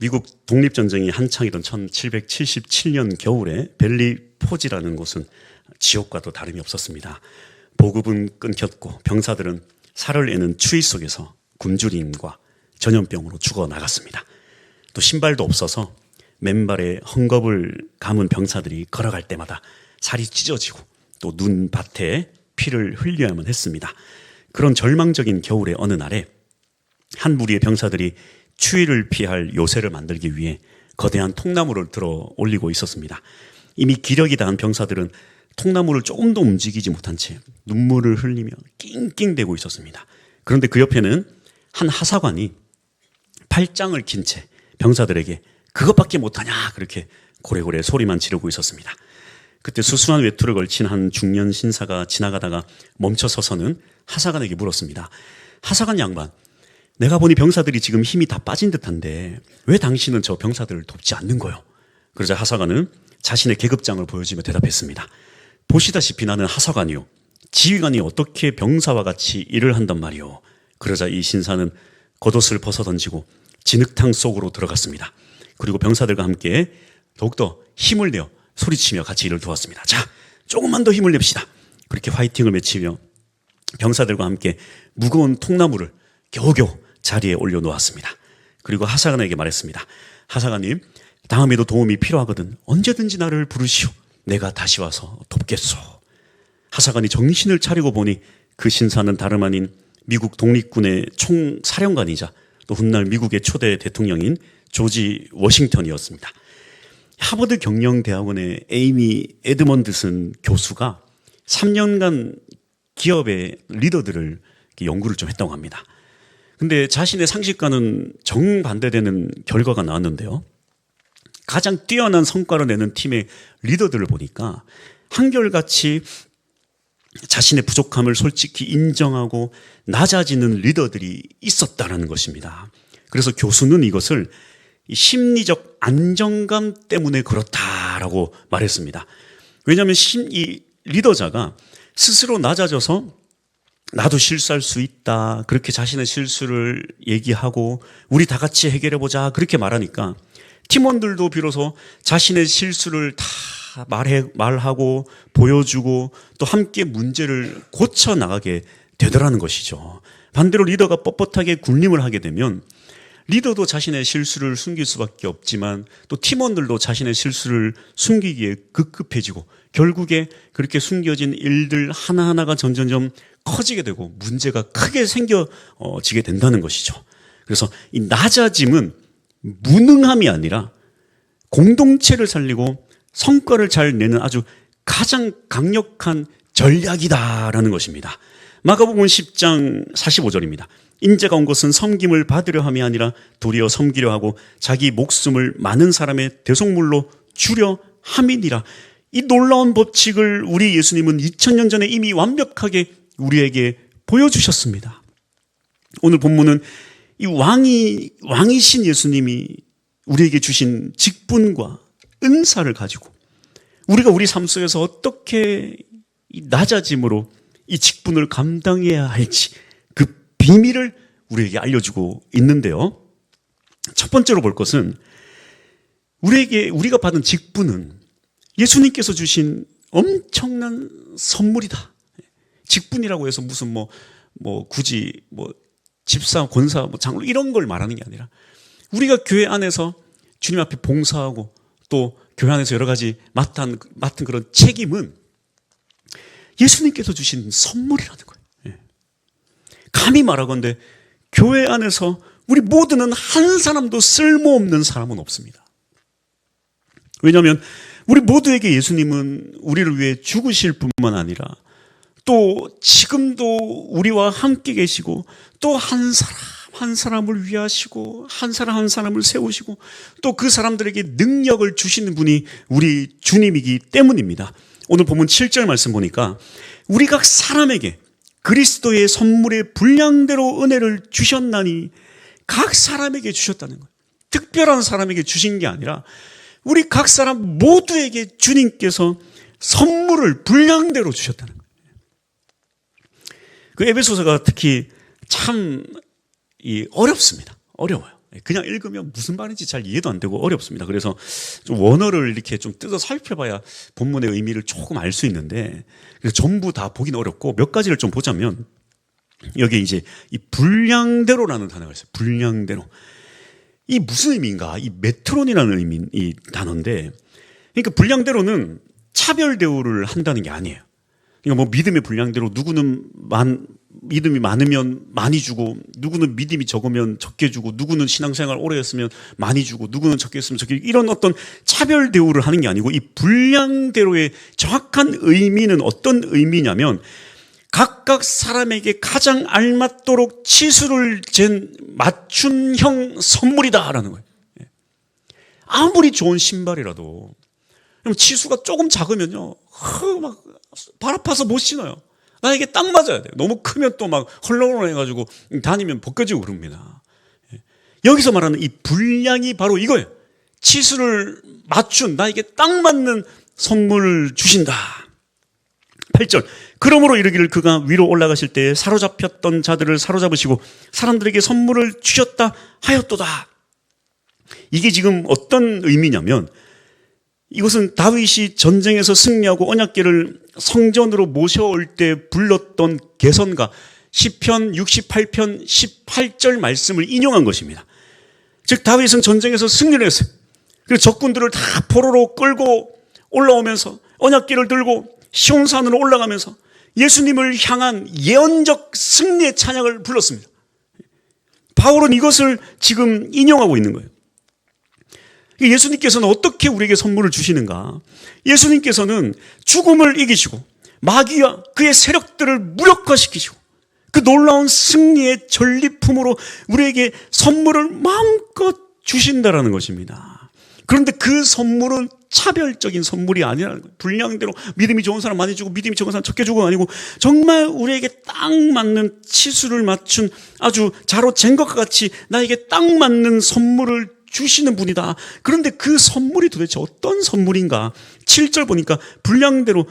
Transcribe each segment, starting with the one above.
미국 독립전쟁이 한창이던 1777년 겨울에 벨리포지라는 곳은 지옥과도 다름이 없었습니다. 보급은 끊겼고 병사들은 살을 애는 추위 속에서 굶주림과 전염병으로 죽어나갔습니다. 또 신발도 없어서 맨발에 헝겊을 감은 병사들이 걸어갈 때마다 살이 찢어지고 또 눈밭에 피를 흘려야만 했습니다. 그런 절망적인 겨울의 어느 날에 한 무리의 병사들이 추위를 피할 요새를 만들기 위해 거대한 통나무를 들어 올리고 있었습니다. 이미 기력이 다한 병사들은 통나무를 조금도 움직이지 못한 채 눈물을 흘리며 낑낑대고 있었습니다. 그런데 그 옆에는 한 하사관이 팔짱을 낀 채 병사들에게 그것밖에 못하냐 그렇게 고래고래 소리만 지르고 있었습니다. 그때 수수한 외투를 걸친 한 중년 신사가 지나가다가 멈춰서서는 하사관에게 물었습니다. 하사관 양반, 내가 보니 병사들이 지금 힘이 다 빠진 듯한데 왜 당신은 저 병사들을 돕지 않는 거요? 그러자 하사관은 자신의 계급장을 보여주며 대답했습니다. 보시다시피 나는 하사관이요, 지휘관이 어떻게 병사와 같이 일을 한단 말이오. 그러자 이 신사는 겉옷을 벗어던지고 진흙탕 속으로 들어갔습니다. 그리고 병사들과 함께 더욱더 힘을 내어 소리치며 같이 일을 도왔습니다. 자, 조금만 더 힘을 냅시다. 그렇게 화이팅을 외치며 병사들과 함께 무거운 통나무를 겨우겨우 자리에 올려놓았습니다. 그리고 하사관에게 말했습니다. 하사관님, 다음에도 도움이 필요하거든 언제든지 나를 부르시오. 내가 다시 와서 돕겠소. 하사관이 정신을 차리고 보니 그 신사는 다름 아닌 미국 독립군의 총사령관이자 또 훗날 미국의 초대 대통령인 조지 워싱턴이었습니다. 하버드 경영대학원의 에이미 에드먼드슨 교수가 3년간 기업의 리더들을 연구를 좀 했다고 합니다. 근데 자신의 상식과는 정반대되는 결과가 나왔는데요. 가장 뛰어난 성과를 내는 팀의 리더들을 보니까 한결같이 자신의 부족함을 솔직히 인정하고 낮아지는 리더들이 있었다는 것입니다. 그래서 교수는 이것을 심리적 안정감 때문에 그렇다라고 말했습니다. 왜냐하면 이 리더자가 스스로 낮아져서 나도 실수할 수 있다, 그렇게 자신의 실수를 얘기하고 우리 다 같이 해결해보자 그렇게 말하니까 팀원들도 비로소 자신의 실수를 다 말하고 보여주고 또 함께 문제를 고쳐나가게 되더라는 것이죠. 반대로 리더가 뻣뻣하게 군림을 하게 되면 리더도 자신의 실수를 숨길 수밖에 없지만 또 팀원들도 자신의 실수를 숨기기에 급급해지고 결국에 그렇게 숨겨진 일들 하나하나가 점점점 커지게 되고 문제가 크게 생겨지게 된다는 것이죠. 그래서 이 낮아짐은 무능함이 아니라 공동체를 살리고 성과를 잘 내는 아주 가장 강력한 전략이다라는 것입니다. 마가복음 10장 45절입니다. 인자가 온 것은 섬김을 받으려 함이 아니라 도리어 섬기려 하고 자기 목숨을 많은 사람의 대속물로 주려 함이니라. 이 놀라운 법칙을 우리 예수님은 2000년 전에 이미 완벽하게 우리에게 보여주셨습니다. 오늘 본문은 이 왕이신 예수님이 우리에게 주신 직분과 은사를 가지고 우리가 우리 삶 속에서 어떻게 이 낮아짐으로 이 직분을 감당해야 할지 그 비밀을 우리에게 알려주고 있는데요. 첫 번째로 볼 것은 우리가 받은 직분은 예수님께서 주신 엄청난 선물이다. 직분이라고 해서 무슨 굳이 집사, 권사, 장로 이런 걸 말하는 게 아니라 우리가 교회 안에서 주님 앞에 봉사하고 또 교회 안에서 여러 가지 맡은 그런 책임은 예수님께서 주신 선물이라는 거예요. 감히 말하건대 교회 안에서 우리 모두는 한 사람도 쓸모없는 사람은 없습니다. 왜냐하면 우리 모두에게 예수님은 우리를 위해 죽으실 뿐만 아니라 또 지금도 우리와 함께 계시고 또 한 사람 한 사람을 위하시고 한 사람 한 사람을 세우시고 또 그 사람들에게 능력을 주시는 분이 우리 주님이기 때문입니다. 오늘 본문 7절 말씀 보니까 우리 각 사람에게 그리스도의 선물의 분량대로 은혜를 주셨나니 각 사람에게 주셨다는 거예요. 특별한 사람에게 주신 게 아니라 우리 각 사람 모두에게 주님께서 선물을 분량대로 주셨다는 거예요. 그 에베소서가 특히 참 어렵습니다. 어려워요. 그냥 읽으면 무슨 말인지 잘 이해도 안 되고 어렵습니다. 그래서 좀 원어를 이렇게 좀 뜯어 살펴봐야 본문의 의미를 조금 알 수 있는데, 그래서 전부 다 보긴 어렵고 몇 가지를 좀 보자면, 여기 이제 이 분량대로라는 단어가 있어요. 분량대로. 이 무슨 의미인가? 이 메트론이라는 의미, 이 단어인데, 그러니까 분량대로는 차별 대우를 한다는 게 아니에요. 그러니까 뭐 믿음의 분량대로 누구는 믿음이 많으면 많이 주고, 누구는 믿음이 적으면 적게 주고, 누구는 신앙생활 오래 했으면 많이 주고, 누구는 적게 했으면 적게, 이런 어떤 차별 대우를 하는 게 아니고, 이 분량대로의 정확한 의미는 어떤 의미냐면, 각각 사람에게 가장 알맞도록 치수를 잰 맞춤형 선물이다라는 거예요. 아무리 좋은 신발이라도 치수가 조금 작으면요, 막 발 아파서 못 신어요. 나에게 딱 맞아야 돼요. 너무 크면 또 막 헐렁헐렁해가지고 다니면 벗겨지고 그럽니다. 여기서 말하는 이 분량이 바로 이거예요. 치수를 맞춘, 나에게 딱 맞는 선물을 주신다. 8절. 그러므로 이르기를 그가 위로 올라가실 때 사로잡혔던 자들을 사로잡으시고 사람들에게 선물을 주셨다 하였도다. 이게 지금 어떤 의미냐면, 이것은 다윗이 전쟁에서 승리하고 언약궤를 성전으로 모셔올 때 불렀던 개선가 시편 68편 18절 말씀을 인용한 것입니다. 즉 다윗은 전쟁에서 승리를 했어요. 그래서 적군들을 다 포로로 끌고 올라오면서 언약궤를 들고 시온산으로 올라가면서 예수님을 향한 예언적 승리의 찬양을 불렀습니다. 바울은 이것을 지금 인용하고 있는 거예요. 예수님께서는 어떻게 우리에게 선물을 주시는가? 예수님께서는 죽음을 이기시고 마귀와 그의 세력들을 무력화시키시고 그 놀라운 승리의 전리품으로 우리에게 선물을 마음껏 주신다라는 것입니다. 그런데 그 선물은 차별적인 선물이 아니라는 거예요. 분량대로 믿음이 좋은 사람 많이 주고 믿음이 적은 사람 적게 주고가 아니고, 정말 우리에게 딱 맞는 치수를 맞춘 아주 자로 잰 것과 같이 나에게 딱 맞는 선물을 주시는 분이다. 그런데 그 선물이 도대체 어떤 선물인가? 7절 보니까 분량대로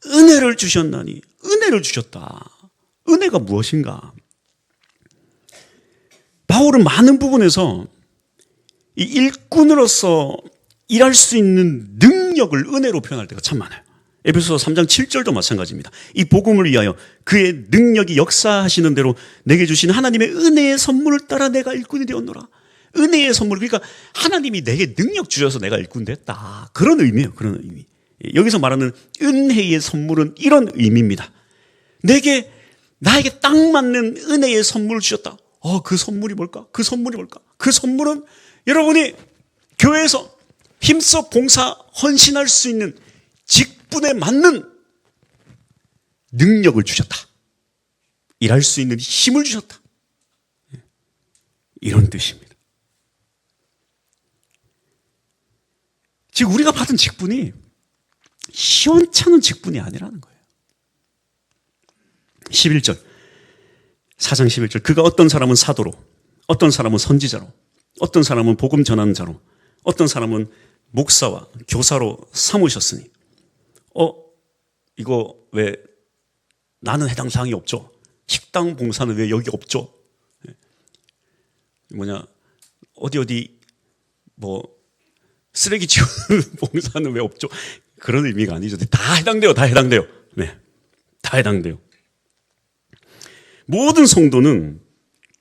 은혜를 주셨나니, 은혜를 주셨다. 은혜가 무엇인가? 바울은 많은 부분에서 이 일꾼으로서 일할 수 있는 능력을 은혜로 표현할 때가 참 많아요. 에베소서 3장 7절도 마찬가지입니다. 이 복음을 위하여 그의 능력이 역사하시는 대로 내게 주신 하나님의 은혜의 선물을 따라 내가 일꾼이 되었노라. 은혜의 선물, 그러니까 하나님이 내게 능력 주셔서 내가 일꾼 됐다. 그런 의미예요. 그런 의미. 여기서 말하는 은혜의 선물은 이런 의미입니다. 나에게 딱 맞는 은혜의 선물을 주셨다. 그 선물이 뭘까? 그 선물이 뭘까? 그 선물은 여러분이 교회에서 힘써 봉사 헌신할 수 있는 직분에 맞는 능력을 주셨다. 일할 수 있는 힘을 주셨다. 이런 뜻입니다. 즉 우리가 받은 직분이 시원찮은 직분이 아니라는 거예요. 11절, 4장 11절. 그가 어떤 사람은 사도로, 어떤 사람은 선지자로, 어떤 사람은 복음 전하는 자로, 어떤 사람은 목사와 교사로 삼으셨으니. 이거 왜 나는 해당 사항이 없죠? 식당 봉사는 왜 여기 없죠? 어디 쓰레기 치우는 봉사는 왜 없죠? 그런 의미가 아니죠. 다 해당돼요. 다 해당돼요. 네, 다 해당돼요. 모든 성도는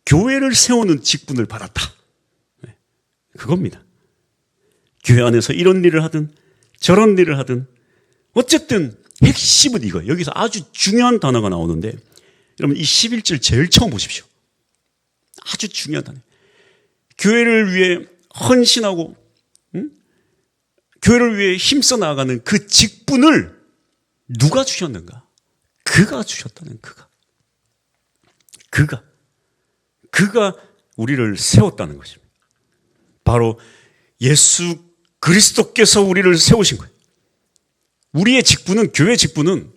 교회를 세우는 직분을 받았다. 네, 그겁니다. 교회 안에서 이런 일을 하든 저런 일을 하든 어쨌든 핵심은 이거예요. 여기서 아주 중요한 단어가 나오는데, 여러분 이 11절 제일 처음 보십시오. 아주 중요한 단어. 교회를 위해 헌신하고 교회를 위해 힘써 나아가는 그 직분을 누가 주셨는가? 그가 주셨다는. 그가 우리를 세웠다는 것입니다. 바로 예수 그리스도께서 우리를 세우신 거예요. 우리의 직분은, 교회 직분은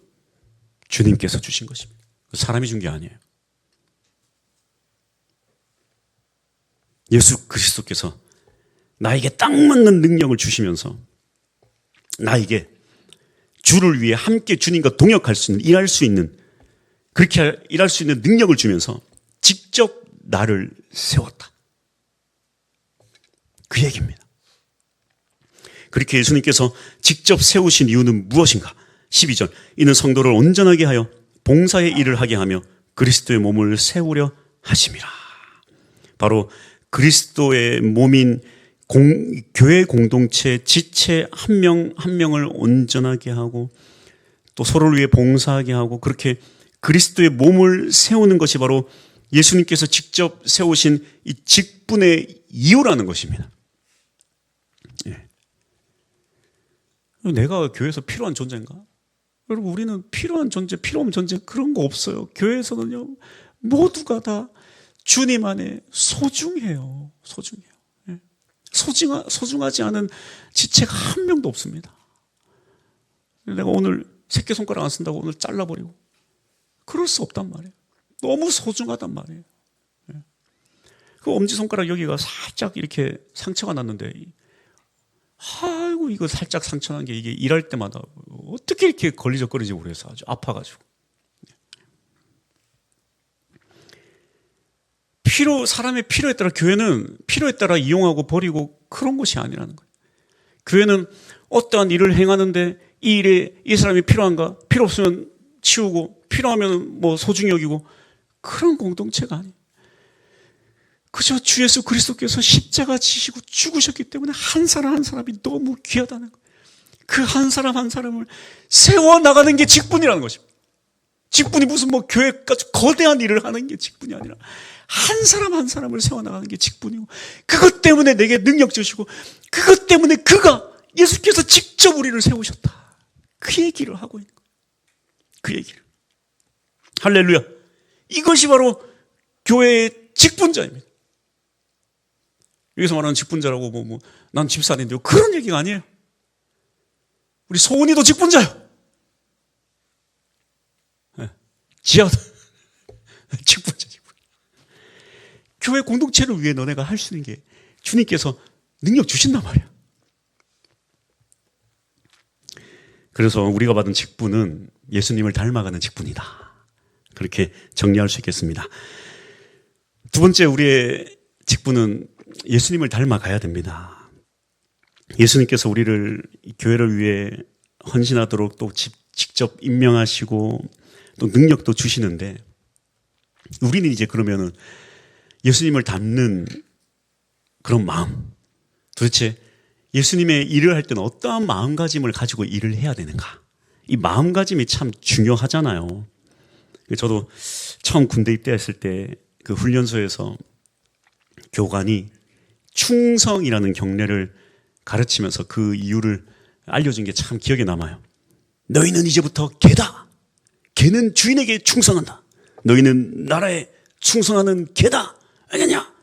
주님께서 주신 것입니다. 사람이 준 게 아니에요. 예수 그리스도께서 나에게 딱 맞는 능력을 주시면서 나에게 주를 위해 함께 주님과 동역할 수 있는, 일할 수 있는, 그렇게 일할 수 있는 능력을 주면서 직접 나를 세웠다. 그 얘기입니다. 그렇게 예수님께서 직접 세우신 이유는 무엇인가? 12절, 이는 성도를 온전하게 하여 봉사의 일을 하게 하며 그리스도의 몸을 세우려 하심이라. 바로 그리스도의 몸인 교회 공동체 지체 한 명 한 명을 온전하게 하고 또 서로를 위해 봉사하게 하고 그렇게 그리스도의 몸을 세우는 것이 바로 예수님께서 직접 세우신 이 직분의 이유라는 것입니다. 예. 내가 교회에서 필요한 존재인가? 여러분, 우리는 필요한 존재, 필요 없는 존재 그런 거 없어요. 교회에서는요, 모두가 다 주님 안에 소중해요. 소중해요. 예. 소중하지 않은 지체가 한 명도 없습니다. 내가 오늘 새끼손가락 안 쓴다고 오늘 잘라버리고 그럴 수 없단 말이에요. 너무 소중하단 말이에요. 예. 그 엄지손가락 여기가 살짝 이렇게 상처가 났는데 아이고 이거 살짝 상처 난 게 이게 일할 때마다 어떻게 이렇게 걸리적거리지 모르겠어. 아주 아파가지고. 사람의 필요에 따라 교회는 필요에 따라 이용하고 버리고 그런 것이 아니라는 거예요. 교회는 어떠한 일을 행하는데 이 일에 이 사람이 필요한가? 필요 없으면 치우고 필요하면 뭐 소중히 여기고 그런 공동체가 아니에요. 그저 주 예수 그리스도께서 십자가 지시고 죽으셨기 때문에 한 사람 한 사람이 너무 귀하다는 거예요. 그 한 사람 한 사람을 세워나가는 게 직분이라는 것입니다. 직분이 무슨 뭐 교회까지 거대한 일을 하는 게 직분이 아니라 한 사람 한 사람을 세워나가는 게 직분이고 그것 때문에 내게 능력 주시고 그것 때문에 예수께서 직접 우리를 세우셨다. 그 얘기를 하고 있는 거예요. 그 얘기를. 할렐루야. 이것이 바로 교회의 직분자입니다. 여기서 말하는 직분자라고 난 집사인데요. 그런 얘기가 아니에요. 우리 소은이도 직분자요. 네. 지하도 직분자. 교회 공동체를 위해 너네가 할 수 있는 게 주님께서 능력 주신단 말이야. 그래서 우리가 받은 직분은 예수님을 닮아가는 직분이다. 그렇게 정리할 수 있겠습니다. 두 번째 우리의 직분은 예수님을 닮아가야 됩니다. 예수님께서 우리를 교회를 위해 헌신하도록 또 직접 임명하시고 또 능력도 주시는데 우리는 이제 그러면은 예수님을 닮는 그런 마음, 도대체 예수님의 일을 할 때는 어떠한 마음가짐을 가지고 일을 해야 되는가? 이 마음가짐이 참 중요하잖아요. 저도 처음 군대 입대했을 때 그 훈련소에서 교관이 충성이라는 경례를 가르치면서 그 이유를 알려준 게 참 기억에 남아요. 너희는 이제부터 개다. 개는 주인에게 충성한다. 너희는 나라에 충성하는 개다. 알겠냐?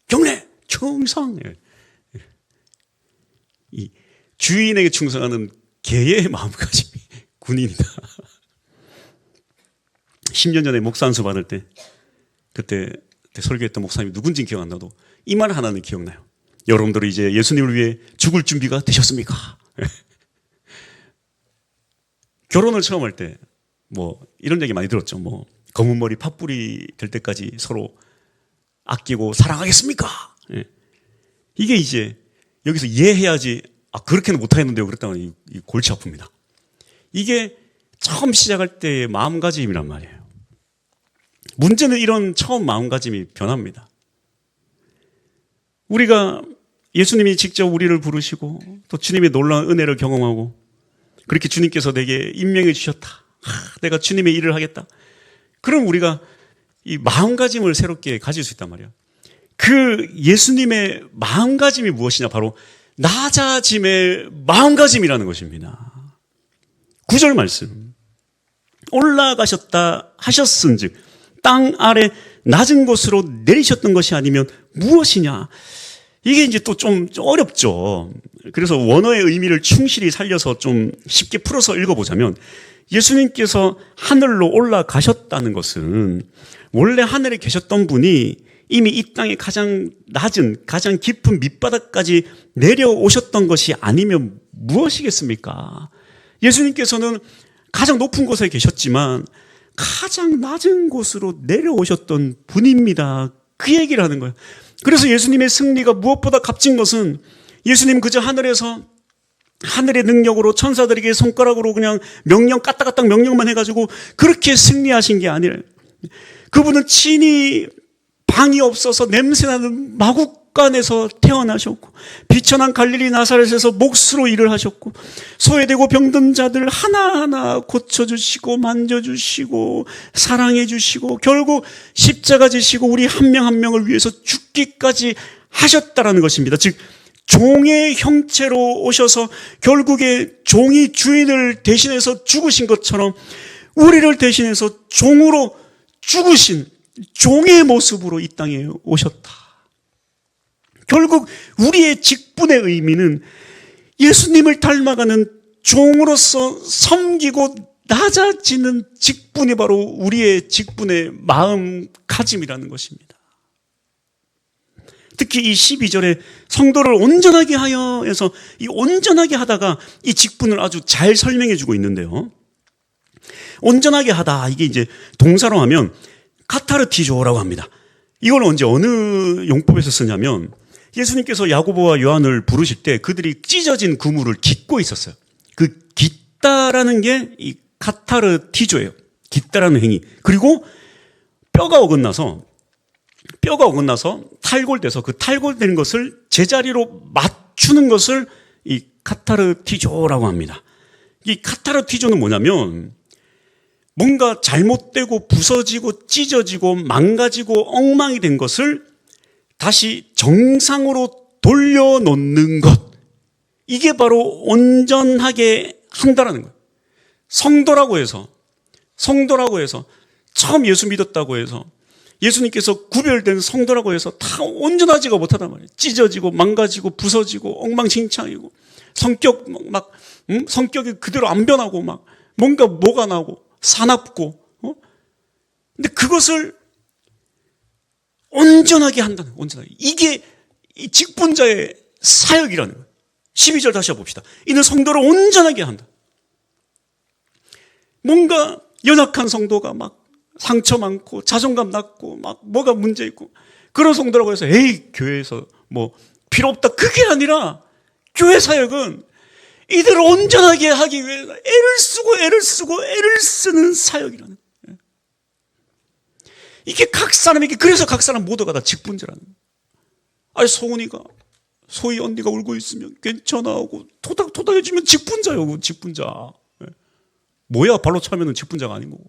경례, 충성. 이 주인에게 충성하는 개의 마음가짐이 군인이다. 10년 전에 목사 안수 받을 때 그때 설교했던 목사님이 누군지 기억 안 나도 이 말 하나는 기억나요. 여러분들은 이제 예수님을 위해 죽을 준비가 되셨습니까? 결혼을 처음 할 때 이런 얘기 많이 들었죠. 검은 머리 팥불이 될 때까지 서로 아끼고 사랑하겠습니까? 이게 이제 여기서 이해해야지. 그렇게는 못하겠는데요. 그랬다면 이 골치 아픕니다. 이게 처음 시작할 때의 마음가짐이란 말이에요. 문제는 이런 처음 마음가짐이 변합니다. 우리가 예수님이 직접 우리를 부르시고 또 주님의 놀라운 은혜를 경험하고 그렇게 주님께서 내게 임명해 주셨다. 내가 주님의 일을 하겠다. 그럼 우리가 이 마음가짐을 새롭게 가질 수 있단 말이야. 그 예수님의 마음가짐이 무엇이냐? 바로 낮아짐의 마음가짐이라는 것입니다. 9절 말씀. 올라가셨다 하셨은즉 땅 아래 낮은 곳으로 내리셨던 것이 아니면 무엇이냐? 이게 이제 또 좀 어렵죠. 그래서 원어의 의미를 충실히 살려서 좀 쉽게 풀어서 읽어보자면 예수님께서 하늘로 올라가셨다는 것은 원래 하늘에 계셨던 분이 이미 이 땅의 가장 낮은 가장 깊은 밑바닥까지 내려오셨던 것이 아니면 무엇이겠습니까? 예수님께서는 가장 높은 곳에 계셨지만 가장 낮은 곳으로 내려오셨던 분입니다. 그 얘기를 하는 거예요. 그래서 예수님의 승리가 무엇보다 값진 것은 예수님 그저 하늘에서 하늘의 능력으로 천사들에게 손가락으로 그냥 명령 까딱까딱 명령만 해가지고 그렇게 승리하신 게 아니라 그분은 친히 방이 없어서 냄새나는 마국간에서 태어나셨고 비천한 갈릴리 나사렛에서 몫으로 일을 하셨고 소외되고 병든 자들 하나하나 고쳐주시고 만져주시고 사랑해주시고 결국 십자가 지시고 우리 한 명 한 명을 위해서 죽기까지 하셨다라는 것입니다. 즉 종의 형체로 오셔서 결국에 종이 주인을 대신해서 죽으신 것처럼 우리를 대신해서 종으로 죽으신 종의 모습으로 이 땅에 오셨다. 결국 우리의 직분의 의미는 예수님을 닮아가는 종으로서 섬기고 낮아지는 직분이 바로 우리의 직분의 마음가짐이라는 것입니다. 특히 이 12절에 성도를 온전하게 하여 해서 이 온전하게 하다가 이 직분을 아주 잘 설명해 주고 있는데요. 온전하게 하다, 이게 이제 동사로 하면 카타르티조라고 합니다. 이걸 언제 어느 용법에서 쓰냐면 예수님께서 야고보와 요한을 부르실 때 그들이 찢어진 그물을 깃고 있었어요. 그 깃다라는 게 이 카타르티조예요. 깃다라는 행위. 그리고 뼈가 어긋나서 탈골돼서 그 탈골된 것을 제자리로 맞추는 것을 이 카타르티조라고 합니다. 이 카타르티조는 뭐냐면 뭔가 잘못되고 부서지고 찢어지고 망가지고 엉망이 된 것을 다시 정상으로 돌려놓는 것. 이게 바로 온전하게 한다라는 거예요. 성도라고 해서 처음 예수 믿었다고 해서 예수님께서 구별된 성도라고 해서 다 온전하지가 못하단 말이에요. 찢어지고 망가지고 부서지고 엉망진창이고 성격이 그대로 안 변하고 막 뭔가 뭐가 나고 사납고 근데 그것을 온전하게 한다는 거예요. 온전하게. 이게 이 직분자의 사역이라는 거예요. 12절 다시 봅시다. 이는 성도를 온전하게 한다. 뭔가 연약한 성도가 막 상처 많고 자존감 낮고 막 뭐가 문제 있고 그런 성도라고 해서 에이 교회에서 뭐 필요 없다, 그게 아니라 교회 사역은 이들을 온전하게 하기 위해 애를 쓰는 사역이라는 거예요. 이게 각 사람에게, 그래서 각 사람 모두가 다 직분자라는 거예요. 아니 소희 언니가 울고 있으면 괜찮아 하고 토닥토닥 해주면 직분자요. 직분자. 뭐야 발로 차면은 직분자가 아닌 거고.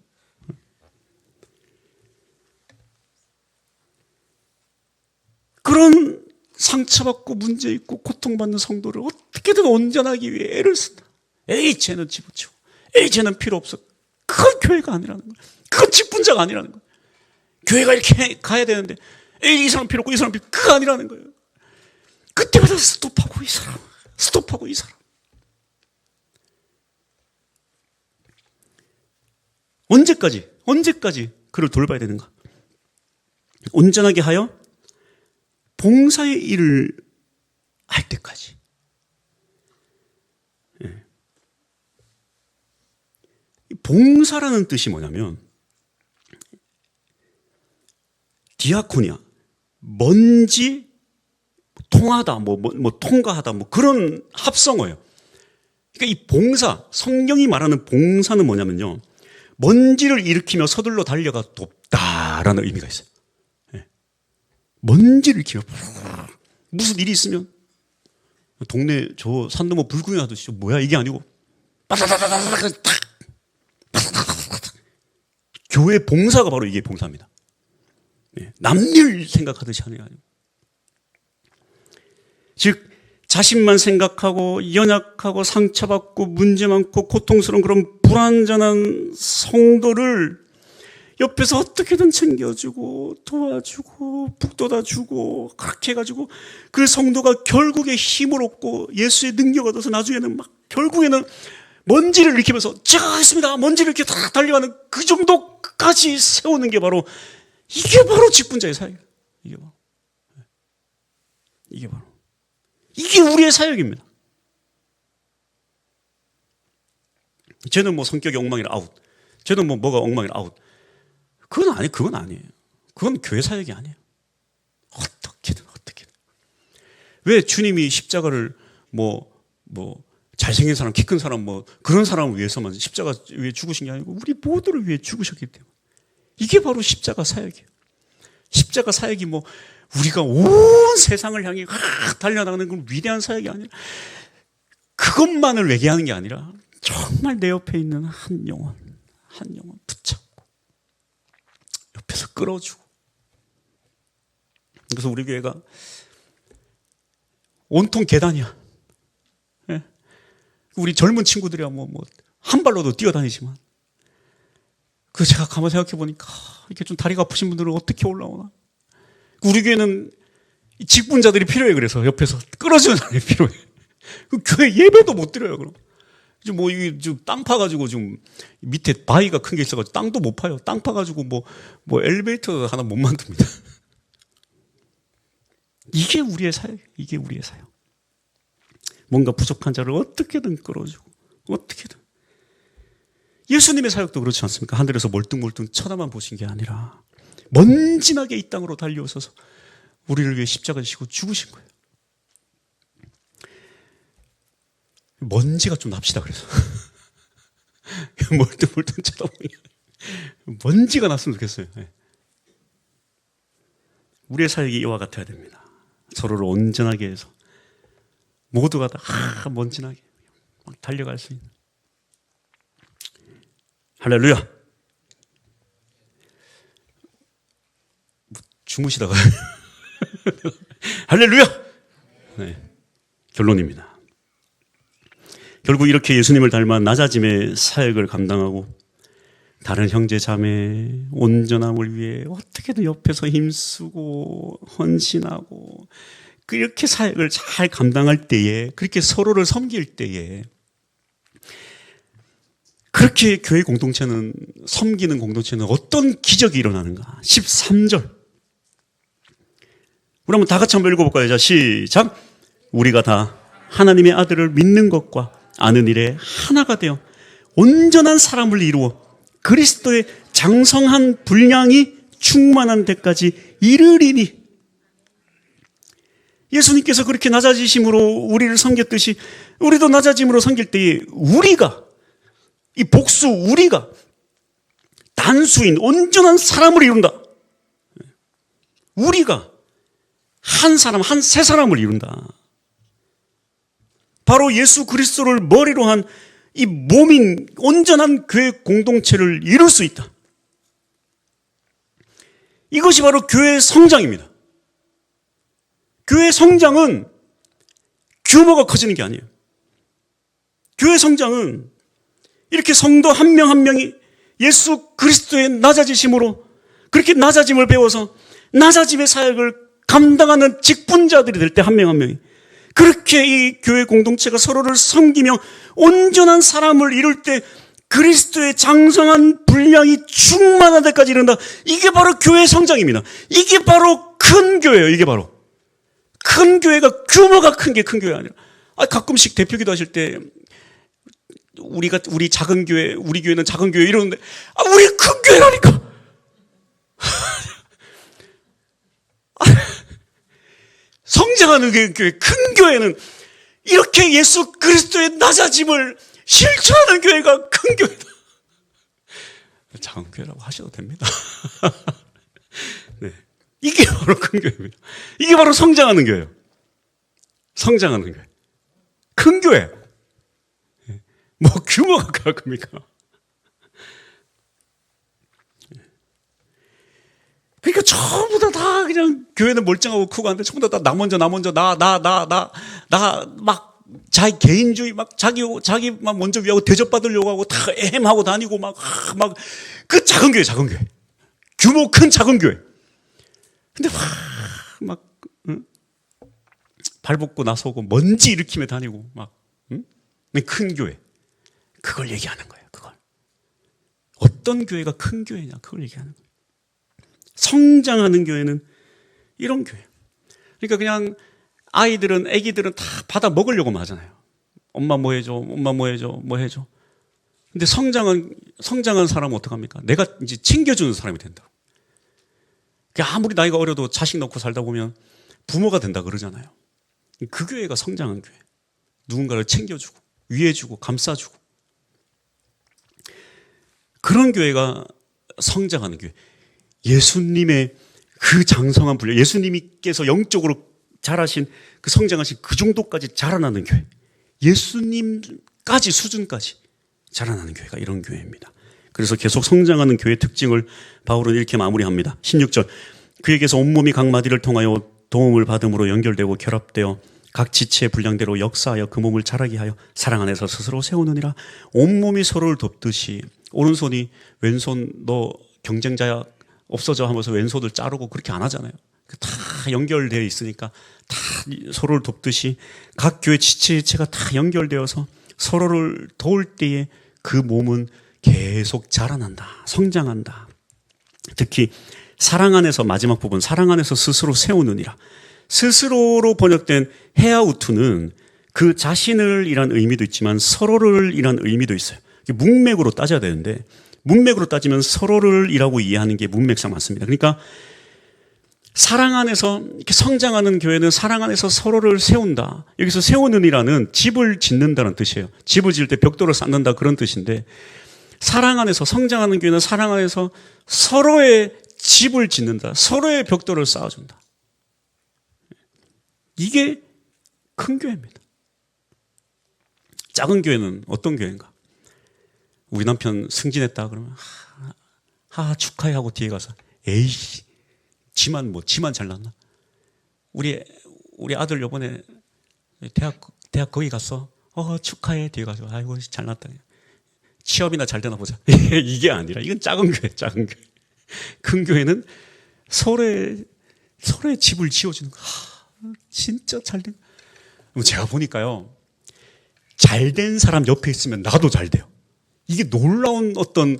그런 상처받고 문제 있고 고통받는 성도를 어떻게든 온전하기 위해 애를 쓴다. 에이 쟤는 집어치워, 에이 쟤는 필요 없어. 그건 교회가 아니라는 거예요. 그건 직분자가 아니라는 거예요. 교회가 이렇게 가야 되는데 에이 이 사람 필요 없고 이 사람 필요 없고, 그거 아니라는 거예요. 그때마다 스톱하고 이 사람 언제까지 그를 돌봐야 되는가? 온전하게 하여 봉사의 일을 할 때까지. 봉사라는 뜻이 뭐냐면 디아코니아, 먼지 통하다, 통과하다, 그런 합성어예요. 그러니까 이 봉사, 성경이 말하는 봉사는 뭐냐면요, 먼지를 일으키며 서둘러 달려가 돕다라는 의미가 있어요. 먼지를 일으키며 무슨 일이 있으면 동네 저 산더머 불구경 하듯이 뭐야 이게 아니고 교회 봉사가 바로 이게 봉사입니다. 남일 생각하듯이 하는 게 아니고, 즉 자신만 생각하고 연약하고 상처받고 문제 많고 고통스러운 그런 불완전한 성도를 옆에서 어떻게든 챙겨주고 도와주고 북돋아주고 그렇게 해가지고 그 성도가 결국에 힘을 얻고 예수의 능력을 얻어서 나중에는 막 결국에는 먼지를 일으키면서 제가 하겠습니다, 먼지를 이렇게 다 달려가는 그 정도까지 세우는 게 바로, 이게 바로 직분자의 사역이에요. 이게 우리의 사역입니다. 쟤는 뭐 성격이 엉망이라 아웃, 쟤는 뭐 뭐가 엉망이라 아웃. 그건 아니에요. 그건 교회 사역이 아니에요. 어떻게든 왜 주님이 십자가를 잘생긴 사람, 키 큰 사람, 그런 사람을 위해서만 십자가 위에 죽으신 게 아니고 우리 모두를 위해 죽으셨기 때문에. 이게 바로 십자가 사역이에요. 십자가 사역이 우리가 온 세상을 향해 달려나가는 그런 위대한 사역이 아니라, 그것만을 외계하는 게 아니라 정말 내 옆에 있는 한 영혼 붙잡고 옆에서 끌어주고. 그래서 우리 교회가 온통 계단이야. 예? 우리 젊은 친구들이야 한 발로도 뛰어다니지만, 제가 가만 생각해 보니까 이렇게 좀 다리가 아프신 분들은 어떻게 올라오나. 우리 교회는 직분자들이 필요해. 그래서 옆에서 끌어주는 사람이 필요해. 교회 예배도 못 드려요. 그럼 이게 좀 땅 파가지고 지금 밑에 바위가 큰 게 있어가지고 땅도 못 파요. 땅 파가지고 엘리베이터 하나 못 만듭니다. 이게 우리의 사역. 이게 우리의 사역. 뭔가 부족한 자를 어떻게든 끌어주고, 어떻게든. 예수님의 사역도 그렇지 않습니까? 하늘에서 멀뚱멀뚱 쳐다만 보신 게 아니라 먼지나게 이 땅으로 달려오셔서 우리를 위해 십자가 지시고 죽으신 거예요. 먼지가 좀 납시다. 그래서 멀뚱멀뚱 쳐다보니 먼지가 났으면 좋겠어요. 우리의 사역이 이와 같아야 됩니다. 서로를 온전하게 해서 모두가 다 먼지나게 막 달려갈 수 있는. 할렐루야. 주무시다가 할렐루야. 네, 결론입니다. 결국 이렇게 예수님을 닮아 낮아짐의 사역을 감당하고 다른 형제 자매 온전함을 위해 어떻게든 옆에서 힘쓰고 헌신하고, 그렇게 사역을 잘 감당할 때에, 그렇게 서로를 섬길 때에, 그렇게 교회 공동체는, 섬기는 공동체는 어떤 기적이 일어나는가. 13절 우리 한번 다 같이 한번 읽어볼까요? 자, 시작. 우리가 다 하나님의 아들을 믿는 것과 아는 일에 하나가 되어 온전한 사람을 이루어 그리스도의 장성한 분량이 충만한 데까지 이르리니. 예수님께서 그렇게 낮아지심으로 우리를 섬겼듯이 우리도 낮아짐으로 섬길 때에 우리가, 이 복수 우리가 단수인 온전한 사람을 이룬다. 우리가 한 사람, 세 사람을 이룬다. 바로 예수 그리스도를 머리로 한 이 몸인 온전한 교회 공동체를 이룰 수 있다. 이것이 바로 교회의 성장입니다. 교회의 성장은 규모가 커지는 게 아니에요. 교회 성장은 이렇게 성도 한 명 한 명이 예수 그리스도의 낮아지심으로 그렇게 낮아짐을 배워서 낮아짐의 사역을 감당하는 직분자들이 될 때, 한 명 한 명이 그렇게 이 교회 공동체가 서로를 섬기며 온전한 사람을 이룰 때 그리스도의 장성한 분량이 충만한 데까지 이른다. 이게 바로 교회의 성장입니다. 이게 바로 큰 교회예요. 이게 바로 큰 교회가, 규모가 큰 게 큰 교회가 아니라, 가끔씩 대표기도 하실 때 우리 작은 교회, 우리 교회는 작은 교회 이러는데, 우리 큰 교회라니까. 성장하는 교회, 큰 교회는 이렇게 예수 그리스도의 낮아짐을 실천하는 교회가 큰 교회다. 작은 교회라고 하셔도 됩니다. 네. 이게 바로 큰 교회입니다. 이게 바로 성장하는 교회예요. 성장하는 교회. 큰 교회. 규모가 그럴 겁니까? 그러니까 전부 다 그냥 교회는 멀쩡하고 크고 한데 전부 다 나 먼저 막 자기 개인주의, 막 자기만 먼저 위하고 대접받으려고 하고 다 애엠하고 다니고 막 그 작은 교회. 규모 큰 작은 교회. 근데 발벗고 나서고 먼지 일으키며 다니고 큰 교회. 그걸 얘기하는 거예요. 그걸. 어떤 교회가 큰 교회냐, 그걸 얘기하는 거예요. 성장하는 교회는 이런 교회. 그러니까 그냥 애기들은 다 받아 먹으려고만 하잖아요. 엄마 뭐 해줘, 엄마 뭐 해줘, 뭐 해줘. 근데 성장한 사람은 어떡합니까? 내가 이제 챙겨주는 사람이 된다. 아무리 나이가 어려도 자식 낳고 살다 보면 부모가 된다 그러잖아요. 그 교회가 성장한 교회. 누군가를 챙겨주고 위해주고 감싸주고 그런 교회가 성장하는 교회. 예수님의 그 장성한 분량, 예수님께서 영적으로 자라신 그 성장하신 그 정도까지 자라나는 교회. 예수님까지 수준까지 자라나는 교회가 이런 교회입니다. 그래서 계속 성장하는 교회의 특징을 바울은 이렇게 마무리합니다. 16절. 그에게서 온몸이 각 마디를 통하여 도움을 받음으로 연결되고 결합되어 각 지체의 분량대로 역사하여 그 몸을 자라게 하여 사랑 안에서 스스로 세우느니라. 온몸이 서로를 돕듯이 오른손이 왼손 너 경쟁자야 없어져 하면서 왼손을 자르고 그렇게 안 하잖아요. 다 연결되어 있으니까 다 서로를 돕듯이 각 교회 지체가 다 연결되어서 서로를 도울 때에 그 몸은 계속 자라난다. 성장한다. 특히 사랑 안에서 마지막 부분 사랑 안에서 스스로 세우느니라. 스스로로 번역된 헤아우투는 그 자신을 이란 의미도 있지만 서로를 이란 의미도 있어요. 문맥으로 따져야 되는데 문맥으로 따지면 서로를 이라고 이해하는 게 문맥상 맞습니다. 그러니까 사랑 안에서 이렇게 성장하는 교회는 사랑 안에서 서로를 세운다. 여기서 세우는이라는 집을 짓는다는 뜻이에요. 집을 지을 때 벽돌을 쌓는다 그런 뜻인데 사랑 안에서 성장하는 교회는 사랑 안에서 서로의 집을 짓는다. 서로의 벽돌을 쌓아준다. 이게 큰 교회입니다. 작은 교회는 어떤 교회인가? 우리 남편 승진했다 그러면 축하해 하고 뒤에 가서 에이 지만 잘났나? 우리 아들 요번에 대학 거기 갔어. 축하해 뒤에 가서 아이고 잘났다. 취업이나 잘 되나 보자. 이게 아니라 이건 작은 교회. 큰 교회는 서로의 집을 지어주는 거. 진짜 잘된. 제가 보니까요. 잘된 사람 옆에 있으면 나도 잘 돼요. 이게 놀라운 어떤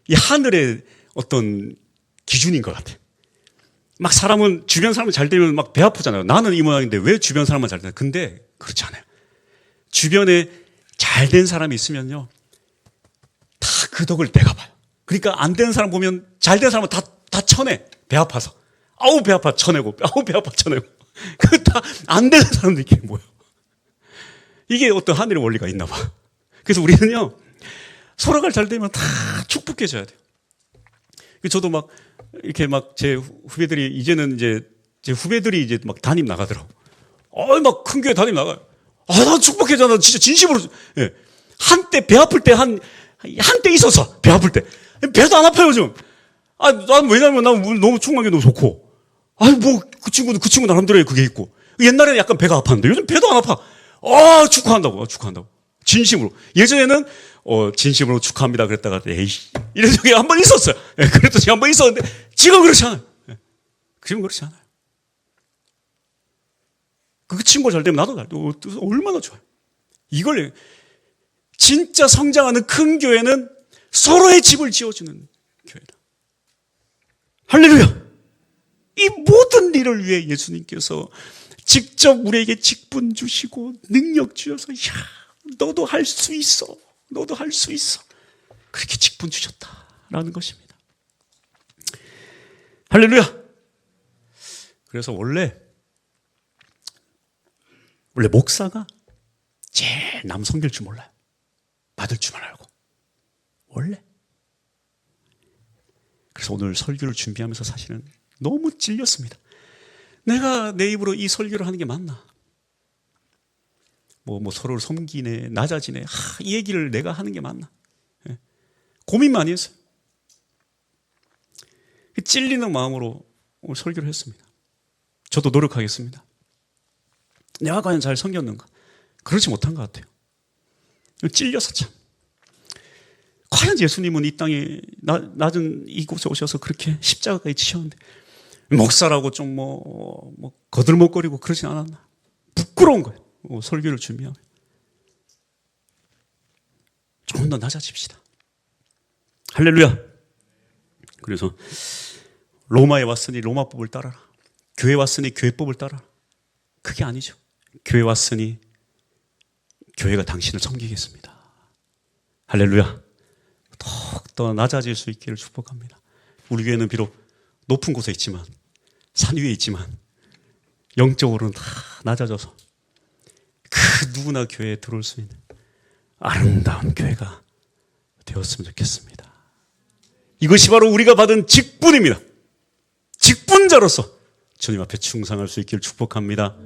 이 하늘의 어떤 기준인 것 같아요. 막 사람은 주변 사람이 잘 되면 막 배 아프잖아요. 나는 이 모양인데 왜 주변 사람만 잘 되나? 근데 그렇지 않아요. 주변에 잘된 사람이 있으면요. 다 그 덕을 내가 봐요. 그러니까 안 되는 사람 보면 잘된 사람은 다 쳐내. 배 아파서. 아우 배 아파 쳐내고. 아우 배 아파 쳐내고. 그 다 안 되는 사람들끼리 모여. 이게 어떤 하늘의 원리가 있나 봐. 그래서 우리는요. 서로가 잘 되면 다 축복해줘야 돼요. 저도 막 이렇게 막 제 후배들이 이제는 이제 제 후배들이 이제 막 담임 나가더라고. 막 큰 교회 담임 나가요. 나 축복해줘. 나 진짜 진심으로. 예. 한때 배 아플 때 한때 있었어. 배 아플 때. 배도 안 아파요, 요즘. 난 왜냐면 난 너무 충만하게 너무 좋고. 그 친구 나름대로의 그게 있고. 옛날에는 약간 배가 아팠는데 요즘 배도 안 아파. 축하한다고. 진심으로. 예전에는 진심으로 축하합니다 그랬다가 에이 이런 적이 한 번 있었어요. 예, 그랬던 적이 한 번 있었는데 지금 그렇지 않아요. 예, 지금 그렇지 않아요. 그 친구가 잘 되면 나도 잘 되고 얼마나 좋아요. 이걸 진짜 성장하는 큰 교회는 서로의 집을 지어주는 교회다. 할렐루야. 이 모든 일을 위해 예수님께서 직접 우리에게 직분 주시고 능력 주셔서 너도 할 수 있어. 너도 할 수 있어. 그렇게 직분 주셨다라는 것입니다. 할렐루야. 그래서 원래 목사가 제일 남 섬길 줄 몰라요. 받을 줄만 알고. 원래. 그래서 오늘 설교를 준비하면서 사실은 너무 찔렸습니다. 내가 내 입으로 이 설교를 하는 게 맞나? 서로를 섬기네, 낮아지네. 이 얘기를 내가 하는 게 맞나? 예. 고민 많이 했어요. 찔리는 마음으로 오늘 설교를 했습니다. 저도 노력하겠습니다. 내가 과연 잘 섬겼는가? 그렇지 못한 것 같아요. 찔려서 참. 과연 예수님은 이 땅에 낮은 이곳에 오셔서 그렇게 십자가까지 지셨는데 목사라고 좀 거들먹거리고 그러진 않았나? 부끄러운 거예요. 설교를 준비하면. 조금 더 낮아집시다. 할렐루야. 그래서 로마에 왔으니 로마법을 따라라. 교회 왔으니 교회법을 따라라. 그게 아니죠. 교회 왔으니 교회가 당신을 섬기겠습니다. 할렐루야. 더욱더 낮아질 수 있기를 축복합니다. 우리 교회는 비록 높은 곳에 있지만 산 위에 있지만 영적으로는 다 낮아져서 그 누구나 교회에 들어올 수 있는 아름다운 교회가 되었으면 좋겠습니다. 이것이 바로 우리가 받은 직분입니다. 직분자로서 주님 앞에 충성할 수 있기를 축복합니다.